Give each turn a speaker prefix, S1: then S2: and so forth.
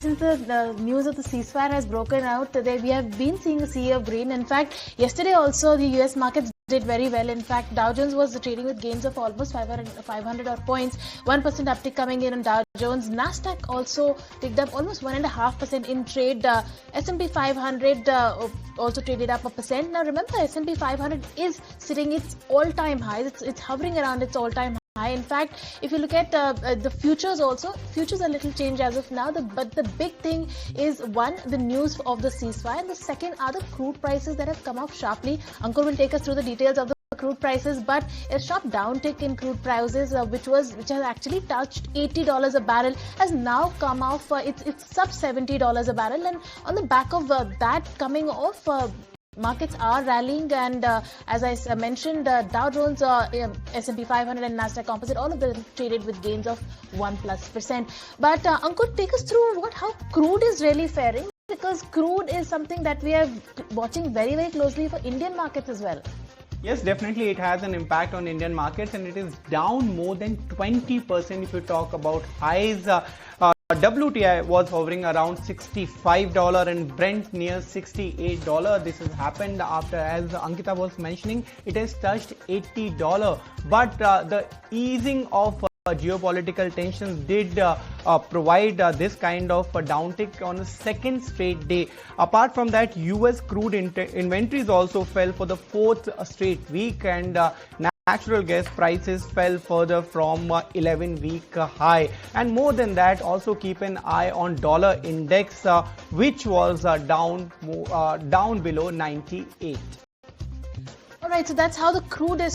S1: Since the news of the ceasefire has broken out, we have been seeing a sea of green. In fact, yesterday also the US markets did very well. In fact, Dow Jones was trading with gains of almost 500 odd points, 1% uptick coming in on Dow Jones. Nasdaq also picked up almost 1.5% in trade. S&P 500 also traded up 1%. Now remember, S&P 500 is sitting its all-time highs. It's hovering around its all-time high. In fact, if you look at the futures also, futures are a little changed as of now. But the big thing is, one, the news of the ceasefire, and the second are the crude prices that have come off sharply. Ankur will take us through the details of the crude prices, but a sharp downtick in crude prices, which has actually touched $80 a barrel, has now come off. It's sub $70 a barrel, and on the back of that coming off, markets are rallying, and as I mentioned, Dow Jones, S&P 500 and Nasdaq Composite, all of them traded with gains of 1+%. But Ankur, take us through how crude is really faring, because crude is something that we are watching very, very closely for Indian markets as well.
S2: Yes, definitely it has an impact on Indian markets, and it is down more than 20% if you talk about highs. WTI was hovering around $65 and Brent near $68. This has happened after, as Ankita was mentioning, it has touched $80. But the easing of geopolitical tensions did provide this kind of downtick on a second straight day. Apart from that, US crude inventories also fell for the fourth straight week, and natural gas prices fell further from 11-week high. And more than that, also keep an eye on dollar index, which was down below 98.
S1: All right, so that's how the crude is